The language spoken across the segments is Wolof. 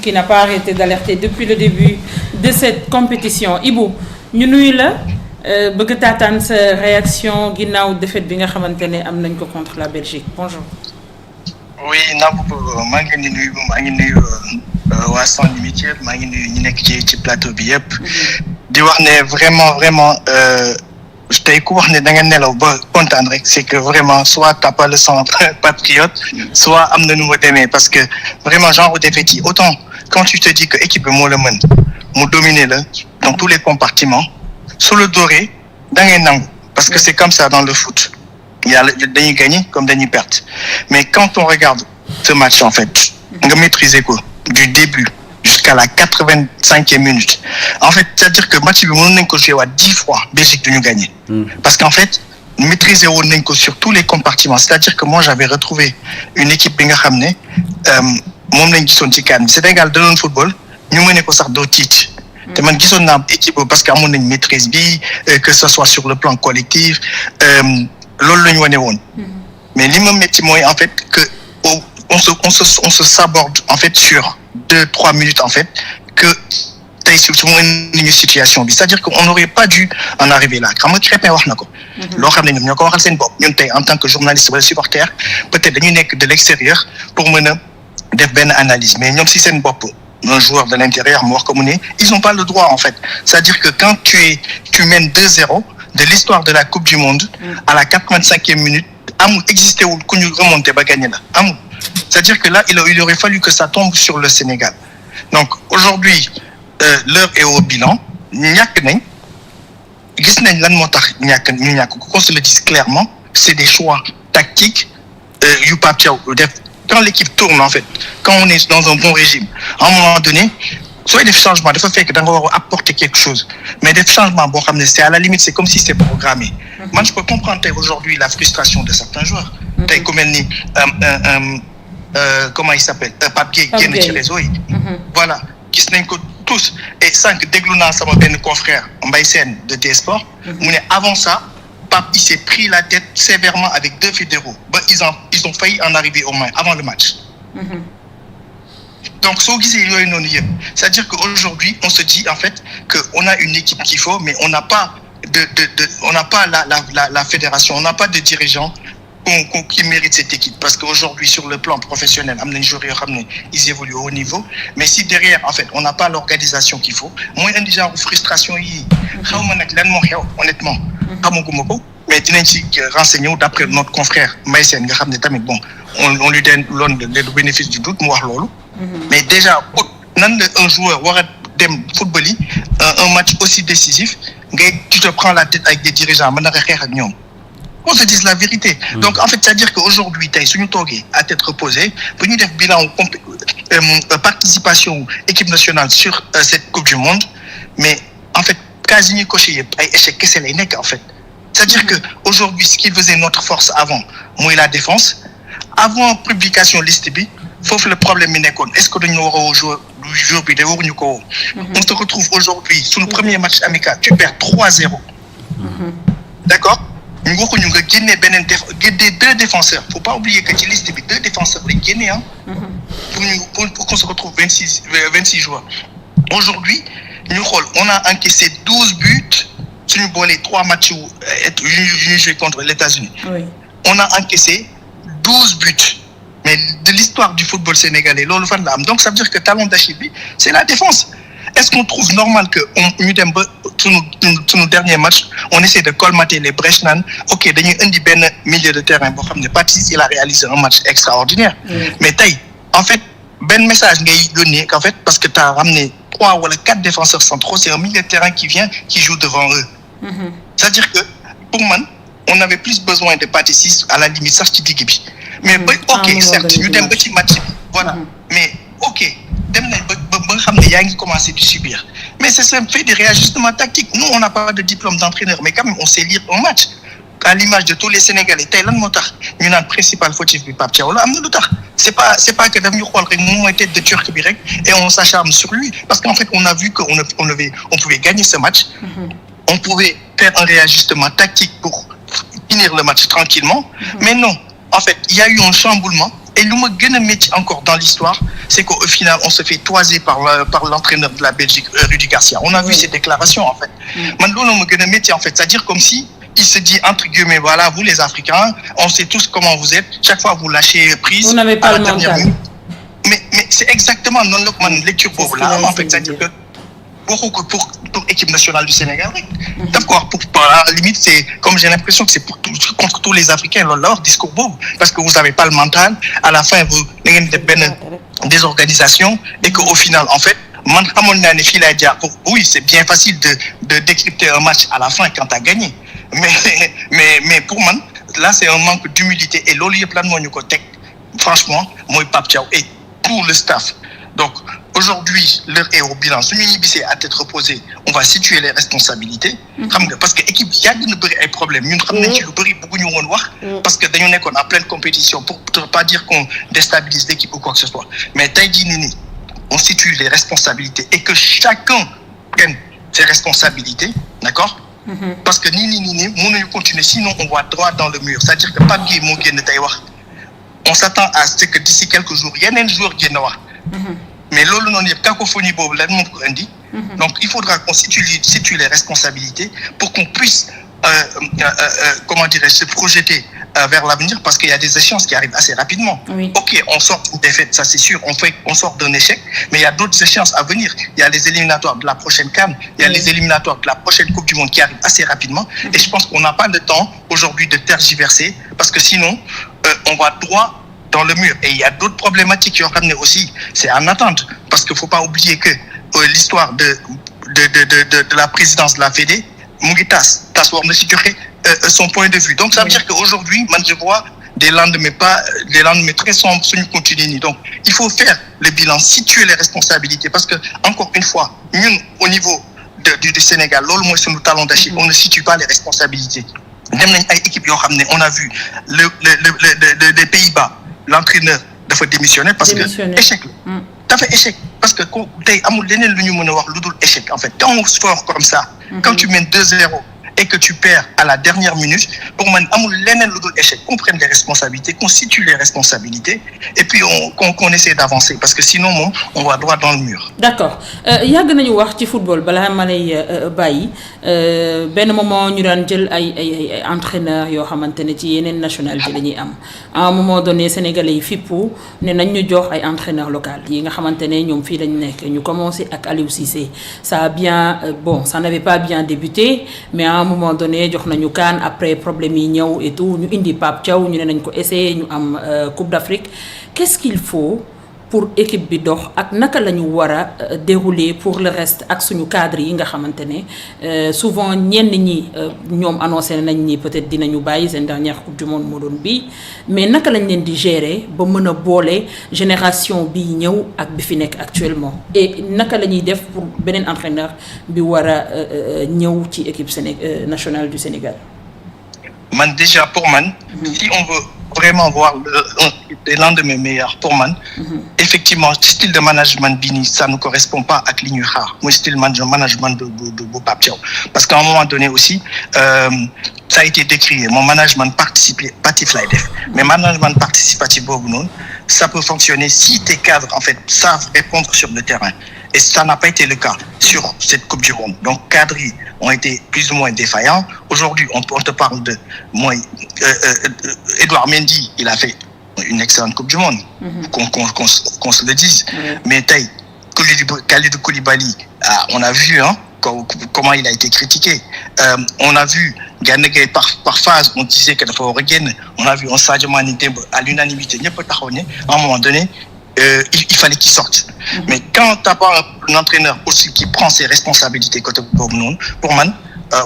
qui n'a pas arrêté d'alerter depuis le début de cette compétition. Ibou, ñu nuyu la bëgg taataan sa réaction ginnaaw défaite bi nga xamante ne am nañ ko contre la Belgique. Bonjour. Oui, maa ngi leen di nuyu waa Sans Limites yëpp maa ngi nuyu ñi nekk ci plateau bi yëpp di wax ne vraiment tey ku wax ne da nga nelaw ba kontaan rek c'est que vraiment soit t'as pas le sang patriote soit am na nu mu demee parce que vraiment genre défaite yi autant quand tu te dis que équipe bi moo la mën mu dominer la dans tous les compartiments su la dooree da ngay nangu parce que c'est comme ça dans le foot yàlla dañuy gagner comme dañuy perdre mais quand on regarde ce match en fait nga maîtriser ko du début jusqu'à la 85e minute en fait c'est-à-dire que match bi mënoon nañ ko jouer 10 fois Belgique duñu gagner parce qu'en fait maîtriser woon nañ ko sur tous les compartiments c'est-à-dire que moi j'avais retrouvé une équipe bi nga xam ne moom lañ gisoon ci CAN bi Sénégal da doon football ñu mëne ko sax doo tiit te man gisoon naa équipe parce que amoon nañ maîtrise bi que ce soit sur le plan collectif loolu la ñu wane woon mais li ma métti mooy en fait que on se saborde en fait sur 2-3 minutes en fait que tey su ma indi situation bi c'est-à-dire que on n'aurait pas dû en arriver là xam nga Crépin wax na ko loo xam ne ñoom ñoo ko waxal seen bopp ñun tey en tant que journaliste wala supporter peut-être dañuy nekk de l'extérieur pour mën a def benn analyse mais ñoom si seen bopp un joueur de l'intérieur mu wax ko mu ne ils n'ont pas le droit en fait c'est-à-dire que quand tu mènes 2-0 de l'histoire de la Coupe du Monde à la 85e minute amul existé wul ku ñu remonter ba gagner la amul c'est-à-dire que là il aurait fallu que ça tombe sur le Sénégal donc aujourd'hui l'heure est au bilan ñàkk nañ gis nañ lan moo tax ñu ñàkk qu'on se le dise clairement c'est des choix tactiques yu Pape Thiaw def quand l'équipe tourne en fait quand on est dans un bon régime à un moment donné sooy def changement dafa fekk da nga war a apporter quelque chose mais def changement boo xam ne c'est à la limite c'est comme si c'est programmé man je peux comprendre tey aujourd'hui la frustration de certains joueurs tey ku mel ni comment il s'appelle Pape Gueye génn ci réseau yi voilà gis nañ ko tous et sànq déglu naa sama benn confrère Mbaye Sène de D-Sport mu ne avant ça Pape il s'est pris la tête sévèrement avec 2 fédéraux ba ils ont failli en arriver aux mains avant le match donc soo gisee yooyu noonu yëpp c'est-à-dire qu'aujourd'hui on se dit en fait que on a une équipe qu'il faut mais on n'a pas on n'a pas la fédération on n'a pas de dirigeants qui méritent cette équipe parce qu'aujourd'hui sur le plan professionnel am nañ joueurs yoo xam ne ils évoluent au haut niveau mais si derrière en fait on n'a pas l'organisation qu'il faut mooy indi genre frustration yi xaw ma nag lan moo xew honnêtement xamaguma ko mais dinañ ci renseigner d'après notre confrère Mbaye Sène nga xam ne tamit bon on lui donne le bénéfice du doute mu wax loolu mais déjà nan la un joueur war a dem football yi un match aussi décisif ngay tu te prends la tête avec des dirigeants mën na nga xeex ak ñoom on se dise la vérité donc en fait c'est-à-dire que aujourd'hui tey suñu toogee à tête reposée bu ñu def bilan participation équipe nationale sur cette coupe du monde mais en fait quasi ñuy coché yëpp ay échec kese lay nekk en fait c'est-à-dire que aujourd'hui ce qui faisait notre force avant mooy la défense avant publication liste bi foofu le problème bi nekkoon est-ce que dañu war a woo jour bi de waruñu ko woo on se retrouve aujourd'hui sur le premier match amical tu perds 3-0 d'accord ñu waxuñu nga génne beneen génne 2 défenseurs faut pas oublier que ci liste bi 2 défenseurs lañ génne ah pour qu'on se retrouve 26 joueurs aujourd'hui ñu xool on a encaissé 12 buts suñu boolee 3 matchs yu ñu joué contre les États-Unis on a encaissé 12 buts mais de l'histoire du football sénégalais loolu fan la am donc ça veut dire que talon d'Achille bi c'est la défense est-ce qu'on trouve normal que ñu dem ba sunu dernier match on essaie de colmater les brèches naan ok dañuy indi benn milieu de terrain boo xam ne Patrice il a réalisé un match extraordinaire mais tey en fait benn message ngay yónnee qu'en fait parce que t'as ramené 3 wala 4 défenseurs centraux c'est un milieu de terrain qui joue devant eux c'est-à-dire que pour man on avait plus besoin de Patrice à la limite sax ci digg bi mais ba ok certes ñu dem ba ci match bi voilà mais ok dem nañ ba nga xam ne yaa ngi commencé di subir mais c'est un fait de réajustement tactique nous on n'a pas de diplôme d'entraîneur mais quand même on sait lire un match à l'image de tous les Sénégalais tey lan moo tax ñu naan principal fautif bi Pape Thiaw la am na lu tax c'est pas que daf ñu xool rek moom mooy tête de turc bi rek et on s'acharne sur lui parce qu'en fait on a vu que on pouvait gagner ce match on pouvait faire un réajustement tactique pour finir le match tranquillement mais non en fait il y a eu un chamboulement Et le métier encore dans l'histoire, c'est qu'au final, on se fait toiser par l'entraîneur de la Belgique, Rudi Garcia. On a vu ses déclarations, en fait. Maintenant, le métier, en fait, c'est-à-dire comme si il se dit, entre guillemets, voilà, vous les Africains, on sait tous comment vous êtes. Chaque fois, vous lâchez prise. Vous n'avez pas le mental. Mais c'est exactement non lecture pour là, en fait, c'est-à-dire que pour l'équipe nationale du Sénégal, d'accord, à la limite, c'est comme j'ai l'impression que c'est contre tous les Africains, leur discours beau, parce que vous n'avez pas le mental, à la fin, vous avez des organisations, et qu'au final, en fait, oui, c'est bien facile de décrypter un match à la fin quand tu as gagné. Mais pour moi, là, c'est un manque d'humilité. Et l'olivier plan de franchement, moi, Pape Thiaw et tout le staff. Donc, aujourd'hui, l'heure est au bilan. Si nous à tête reposée, on va situer les responsabilités. Parce que l'équipe, il y a des problèmes. Nous avons beaucoup de voir parce que nous sommes en pleine compétition pour ne pas dire qu'on déstabilise l'équipe ou quoi que ce soit. Mais Taïdi, on situe les responsabilités et que chacun prenne ses responsabilités, d'accord? Parce que nous continuer, sinon on va droit dans le mur. C'est-à-dire que pas de mon de Taïwan. On s'attend à ce que d'ici quelques jours, il y a un jour qui est noir. Mais là, il y a cacophonie pour l'indique. Donc, il faudra qu'on situe les responsabilités pour qu'on puisse, se projeter vers l'avenir parce qu'il y a des échéances qui arrivent assez rapidement. Oui. Ok, on sort d'une défaite, ça c'est sûr, on sort d'un échec, mais il y a d'autres échéances à venir. Il y a les éliminatoires de la prochaine CAN, il y a les éliminatoires de la prochaine Coupe du Monde qui arrivent assez rapidement. Et je pense qu'on n'a pas le temps aujourd'hui de tergiverser parce que sinon, on va droit dans le mur. Et il y a d'autres problématiques qui ont ramené aussi, c'est en attente. Parce qu'il ne faut pas oublier que l'histoire de la présidence de la Fédé, Mungitas, son point de vue. Donc ça veut dire qu'aujourd'hui, moi je vois des lendemains très sombres sur une continuité. Donc il faut faire le bilan, situer les responsabilités. Parce que, encore une fois, nous, au niveau du Sénégal, on ne situe pas les responsabilités. On a vu les Pays-Bas, l'entraîneur dafa démissionner parce que échec dafa échec parce que tay amul leneen luñu mëna wax ludul échec en fait quand on score comme ça quand tu mènes 2-0 et que tu perds à la dernière minute pour moi amul leneen ludul échec qu'on prenne les responsabilités qu'on situe les responsabilités et puis qu'on essaie d'avancer parce que sinon on va droit dans le mur. D'accord yag nañu wax ci football bala ma lay bayyi ben moment ñu daan jël ay entraîneurs yo xamantene ci yeneen nationalité lañuy am à un moment donné sénégalais yi fippu né nañ ñu jox ay entraîneurs locaux yi nga xamantene ñom fi lañ nekk ñu commencé ak Aliou Cissé ça a bien ça n'avait pas bien débuté mais à un moment donné jox nañu CAN après problème yi ñëw et tout ñu indi Pape Thiaw ñu né nañ ko essayer ñu am Coupe d'Afrique qu'est-ce qu'il faut pour équipe bi dox ak naka lañu wara dérouler pour le reste ak suñu cadre yi nga xamantene souvent ñenn ñi ñom annoncé nañ ni peut-être dinañu bayyi sen dernière coupe du monde modone bi mais naka lañ leen di gérer ba mëna bolé génération bi ñëw ak bi fi nek actuellement et naka lañuy def pour benen entraîneur bi wara ñëw ci équipe nationale du Sénégal. Man déjà pour man si on veut vraiment voir les lendemains meilleurs pour man effectivement style de management bini ça ne correspond pas à l'Union rare moi style management de Pape Thiaw parce qu'à un moment donné aussi ça a été décrié mon management participatif là mais management participatif ça peut fonctionner si tes cadres en fait savent répondre sur le terrain et ça n'a pas été le cas sur cette Coupe du Monde. Donc, cadres ont été plus ou moins défaillants. Aujourd'hui, on te parle de moi. Edouard Mendy, il a fait une excellente Coupe du Monde, qu'on se le dise. Mais Kalidou Koulibaly, on a vu comment il a été critiqué. On a vu Ganegay par phase, on disait qu'il faut regagner. On a vu un Sadio Mané à l'unanimité. À un moment donné, il fallait qu'il sorte. Mais quand tu n'as pas un entraîneur aussi qui prend ses responsabilités côté pour moi,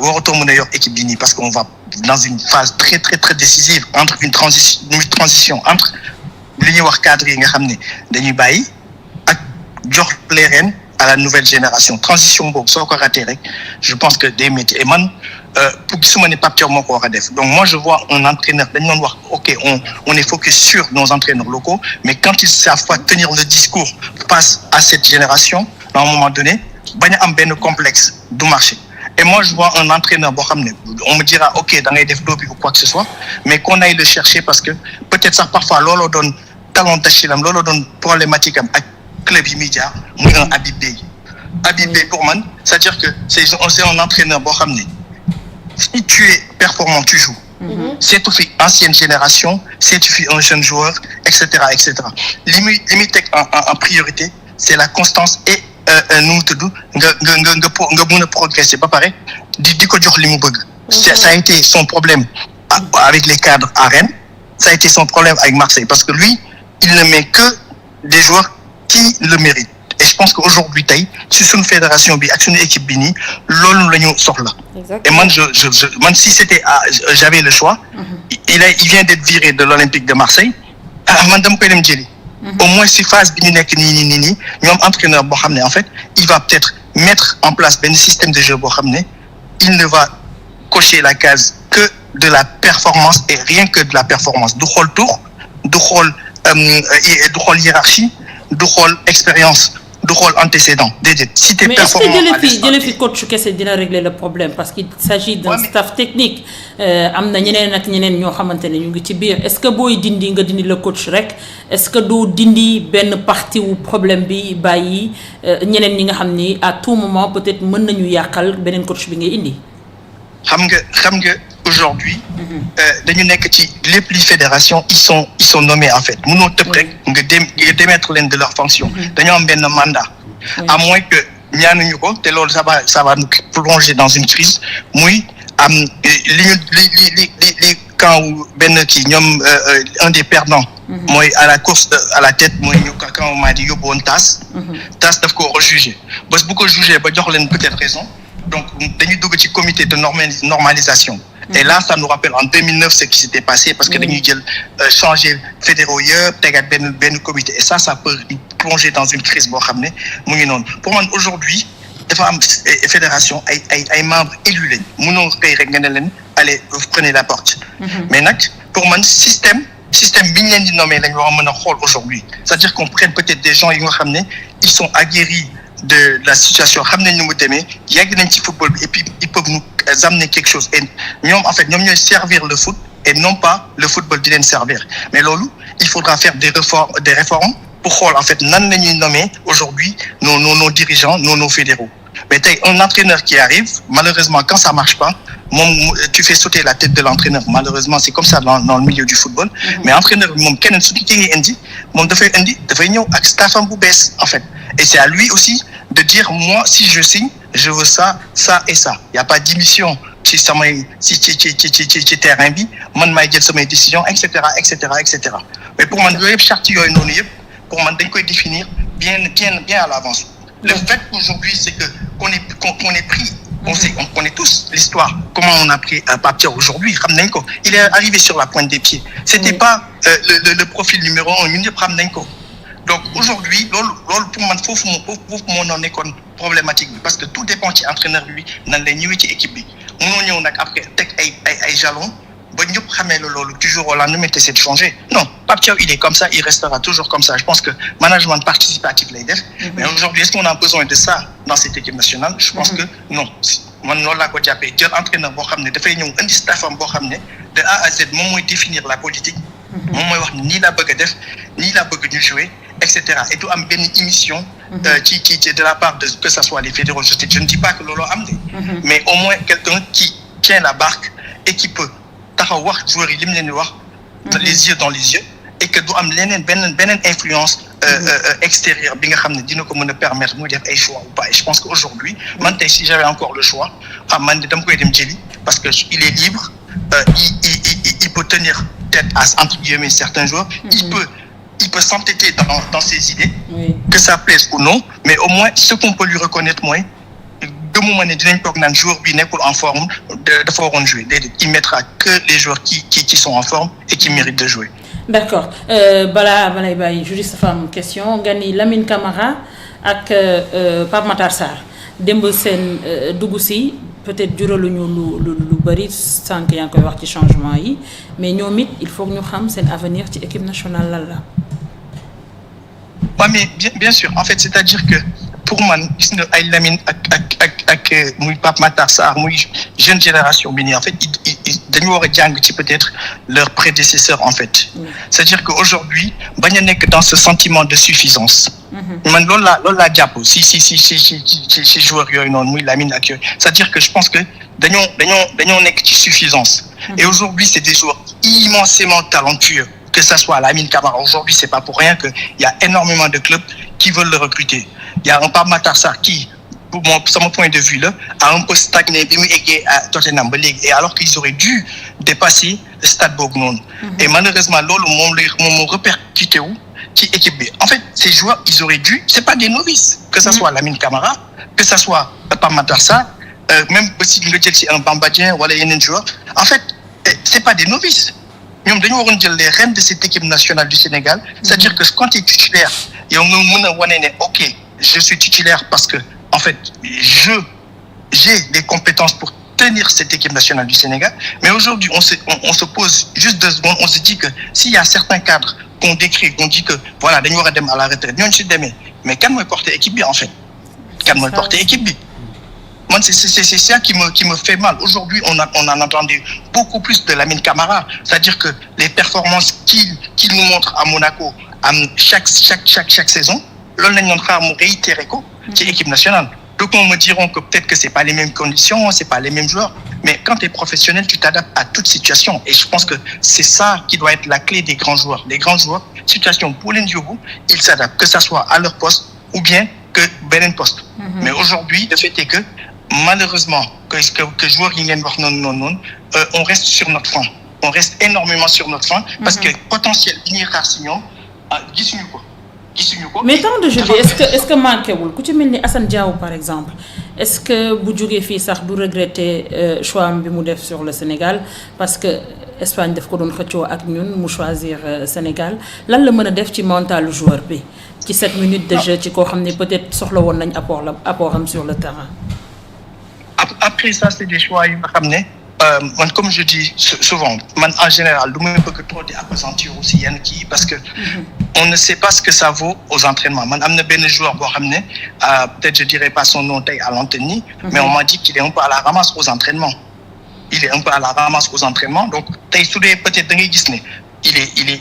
on retourne meilleure équipe Bini parce qu'on va dans une phase très très très décisive entre une transition entre l'union cadre et Denis Bailly Georges Pleren à la nouvelle génération. Transition bon, ça encore raté. Je pense que des métiers et man pour qui sont pas purement quoi def. Donc moi je vois un entraîneur, ok, on est focus sur nos entraîneurs locaux, mais quand ils savent pas tenir le discours face à cette génération, à un moment donné, bañ am ben complexe du marché. Et moi je vois un entraîneur on me dira ok dans les développés ou quoi que ce soit, mais qu'on aille le chercher parce que peut-être ça parfois lolo donne talon d'Achille am looloo doon problématique am ak club yi muy jaar muy un Habib Beye. Habib Beye pour man c'est-à-dire que c'est un entraîneur boo xam ne si tu es performant tu joues. C'est tout fi ancienne génération c'est tout fi un jeune joueur et cetera li muy teg en priorité c'est la constance et nu mu tudd nga mën a progresser ba pare di ko jox li mu bëgg. Ça a été son problème avec les cadres à Rennes, ça a été son problème avec Marseille parce que lui il ne met que des joueurs qui le méritent. Et je pense qu'aujourd'hui tey si suñu fédération bi ak suñu équipe bi nii loolu la ñu soxla. Et man man si c'était j'avais le choix. Il vient d'être viré de l'Olympique de Marseille. Man dama koy dem jëli. Au moins si phase bi ñu nekk nii ñoom entraîneur boo xam ne en fait il va peut-être mettre en place benn système de jeu boo xam ne il ne va cocher la case que de la performance et rien que de la performance du xool tour du xool hiérarchie du xool expérience. du xool antécédent déedéet si t'es performant mais est-ce que jële fi coach kese dina régler le problème parce qu'il s'agit d'un staff technique am na ñeneen ak ñeneen ñoo xamante ne ñu ngi ci biir est-ce que booy dindi nga dindi le coach rek est-ce que doo dindi benn partie wu problème bi bàyyi ñeneen ñi nga xam ni à tout moment peut-être mën nañu yàqal beneen coach bi ngay indi. xam nga aujourd'hui dañu nekk ci lépp li fédération ils sont nommés en fait mënoo tëb rek nga démettre leen de leur fonction dañoo am benn mandat à moins que ñaanuñu ko te loolu ça va nous plonger dans une crise muy am li camp benn kii ñoom un des perdants mooy à la course à la tête mooy ñu quand maa di yóbbu woon TAS daf ko rejugé bés bu ko jugé ba jox leen peut-être raison donc dañuy dugg ci comité de normalisation. Et là ça nous rappelle en 2009 ce qui s'était passé parce que dañuy jël changer fédéraux yëpp tegaat benn comité et ça peut plonger dans une crise boo xam ne mu ngi noonu pour man aujourd'hui dafa am fédération ay membres élus lañ mënoo xëy rek nga ne leen allez vous prenez la porte. Mais nag pour man système bi ñu leen di nommer lañ war a mën a xool aujourd'hui c'est-à-dire qu'on prenne peut-être des gens yi nga xam ne ils sont aguerris de la situation xam nañ nu mu demee yàgg nañ ci football bi et puis ils peuvent nous amener quelque chose et ñoom en fait ñoom ñooy servir le foot et non pas le football di leen servir mais loolu il faudra faire des réformes pour xool en fait nan la ñuy nommer aujourd'hui nos dirigeants nos fédéraux mais tey un entraîneur qui arrive malheureusement quand ça marche pas tu fais sauter la tête de l'entraîneur malheureusement c'est comme ça dans le milieu du football mais entraîneur bi moom keneen su ki indi moom dafay ñëw ak staffam bu bees en fait et c'est à lui aussi de dire moi si je signe je veux ça et ça il y a pas d'émission ci samay ci terrain bi man maay jël samay décisions et cetera mais pour man yooyu yëpp charte yooyu noonu yëpp pour man dañ koy définir bien à l'avance le fait qu'aujourd'hui c'est que qu'on est pris on connaît tous l'histoire comment on a pris Pape Thiaw aujourd'hui xam nañ ko il est arrivé sur la pointe des pieds c'était pas le profil numéro 1 ñun ñëpp xam nañ ko donc aujourd'hui loolu pour man foofu moo noonu nekkoon problématique bi parce que tout dépend ci entraîneur bi nan lay ñëwee ci équipe bi mënoo ñëw nag après teg ay jalons ba ñëpp xamee la loolu du jour au lendemain t'essaies de changer non Pape Thiaw il est comme ça il restera toujours comme ça je pense que management participatif lay def mais aujourd'hui est-ce qu'on a besoin de ça dans cette équipe nationale je pense que non man loolu laa ko jàppee jël entraîneur boo xam ne dafay ñëw indi staffam boo xam ne de A à Z moom mooy définir la politique moom mooy wax nii laa bëgg a def nii laa bëgg ñu jouer et cetera et du am benn émission ci de la part de que ça soit les fédéraux je ne dis pas que loolu am de mais au moins quelqu'un qui tient la barque et qui peut taxaw wax joueurs yi li mu leen di wax les yeux dans les yeux et que du am leneen beneen influence extérieure bi nga xam ne dina ko mën a permettre muy def ay choix ou pas et je pense qu'aujourd'hui man tey si j'avais encore le choix man de dama koy dem jëli parce que il est libre il peut tenir tête à entre guillemets certains joueurs il peut s'entêter dans ses idées que ça plaise ou non mais au moins ce qu'on peut lui reconnaître mooy gëmuma ne dinañ toog naan joueur bi nekkul en forme dafa waroon jouer déedéet il mettra que les joueurs qui sont en forme et qui méritent de jouer. D'accord balaa balay bàyyi juste dafa am question nga ni Lamine Camara ak Pape Matar Sarr démb seen dugg si peut-être juraluñu lu bari sànq yaa ngi koy wax ci changement yi mais ñoom it il faut que ñu xam seen avenir ci équipe nationale lan la. Ouais, mais bien sûr en fait c'est-à-dire que pour man gis nga ay Lamine ak muy Pape Matar Sarr muy jeune génération bi nii en fait dañu war a jàng ci peut-être leurs prédécesseurs en fait. C'est-à-dire que aujourd'hui bañ a nekk dans ce sentiment de suffisance. man loolu laa jàpp si joueurs yooyu noonu muy Lamine ak yooyu c'est-à-dire que je pense que dañoo nekk ci suffisance. Et aujourd'hui c'est des joueurs immensément talentueux. Que ça soit Lamine Camara aujourd'hui c'est pas pour rien que il y a énormément de clubs qui veulent le recruter. Il y a un Pape Matar Sarr qui sur mon point de vue là a un peu stagné bi mu eggee à Tottenham ba léegi et alors qu'ils auraient dû dépasser le stade boobu noonu. Et malheureusement loolu moom moo répercuté wu ci équipe bi. En fait ces joueurs ils auraient dû c'est pas des novices. Que ça soit Lamine Camara que ça soit Pape Matar Sarr même si nga jël ci un Bamba Dieng wala yeneen joueurs en fait c'est pas des novices. ñoom dañu waroon jël les rênes de cette équipe nationale du Sénégal. C'est-à-dire que quand tu es titulaire yow nga mën a wane ne ok je suis titulaire parce que en fait j'ai les compétences pour tenir cette équipe nationale du Sénégal. Mais aujourd'hui on se pose juste 2 secondes on se dit que s'il y a certains cadres qu'on décrit qu'on dit que voilà dañu war a dem à la retraite ñooñu si demee mais kan mooy porter équipe bi en fait. kan mooy porter équipe bi. Moi, c'est ça qui me fait mal. Aujourd'hui, on en entendait beaucoup plus de Lamine Camara. C'est-à-dire que les performances qu'il nous montre à Monaco, chaque saison, l'on a réitéré c'est l'équipe nationale. Donc, on me diront que peut-être que c'est pas les mêmes conditions, c'est pas les mêmes joueurs. Mais quand tu es professionnel, tu t'adaptes à toute situation. Et je pense que c'est ça qui doit être la clé des grands joueurs. Les grands joueurs, situation pour les Ndiogu, ils s'adaptent, que ça soit à leur poste ou bien que benen poste. Mais aujourd'hui, le fait est que malheureusement que joueurs yi ngeen wax noonu on reste sur notre faim on reste énormément sur notre faim parce que potentiel bi ñuy xaar si ñoom gisuñu ko mais temps de jeu bi est-ce que manqué wul ku ci mel ni Assane Diao par exemple est-ce que bu jógee fii sax du regretter choix am bi mu def sur le Sénégal parce que Espagne daf ko doon xëccoo ak ñun mu choisir Sénégal lan la mën a def ci mental joueur bi ci 7 minutes de jeu ci koo xam ne peut-être soxla woon nañ apport am sur le terrain. Après ça c'est des choix yu nga xam ne man comme je dis souvent man en général du ma bëgg trop di appesantir aussi yenn kii parce que on ne sait pas ce que ça vaut aux entraînements man am na benn joueur boo xam ne peut-être je dirais pas son nom tey à l'antenne nii mais on m'a dit qu'il est un peu à la ramasse aux entraînements donc tey su dee peut-être da ngay gis ne il est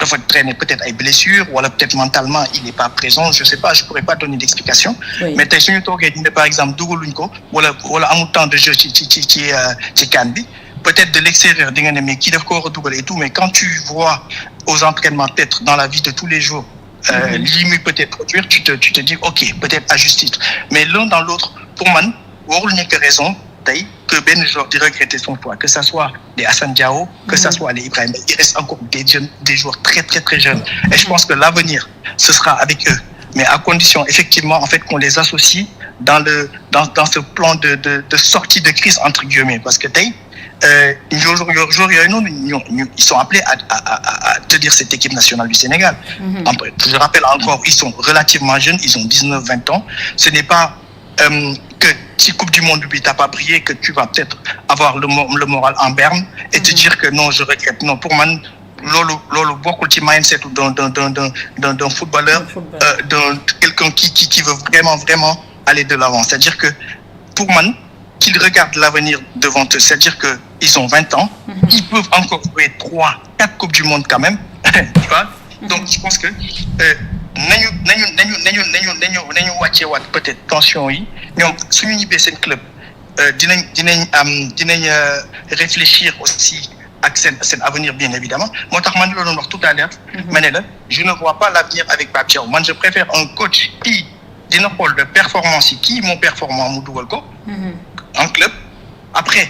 dafa traîner peut-être ay blessures wala peut-être mentalement il n'est pas présent je sais pas je pourrais pas donner d'explication mais tey suñu toogee dine par exemple dugaluñ ko wala amul temps de jeu ci CAN bi peut-être de l'extérieur di nga ne mais kii daf ko war a dugal et tout mais quand tu vois aux entraînements peut-être dans la vie de tous les jours lii muy peut-être produire tu te dis ok peut-être à juste titre mais l'un dans l'autre pour man warul nekk raison tey que benn joueur di regretter son choix que ça soit les Assane Diao que ça soit les Ibrahima il reste encore des joueurs très très très jeunes et je pense que l'avenir ce sera avec eux mais à condition effectivement en fait qu'on les associe dans ce plan de sortie de crise entre guillemets parce que tey joueurs yooyu noonu ils sont appelés à tenir cette équipe nationale du Sénégal. Je rappelle encore ils sont relativement jeunes ils ont 19-20 ans ce n'est pas que si Coupe du Monde bi t'as pas brillé que tu vas peut-être avoir le moral en berne et te dire que non je regrette non pour man loolu bokkul ci mindset d'un footballeur d'un quelqu'un qui veut vraiment aller de l'avant c'est-à-dire que pour man qu'ils regardent l'avenir devant eux c'est-à-dire que ils ont 20 ans ils peuvent encore jouer 3-4 Coupes du Monde quand même tu vois donc je pense que nañu wàcce waat peut-être tension yi ñoom suñu ñibbee seen club dinañ réfléchir aussi ak seen avenir bien évidemment moo tax man la doon wax tout à l'heure ma ne la je ne vois pas l'avenir avec Pape Thiaw man je préfère un coach qui dina xool de performance yi kii moo performant mu dugal ko en club après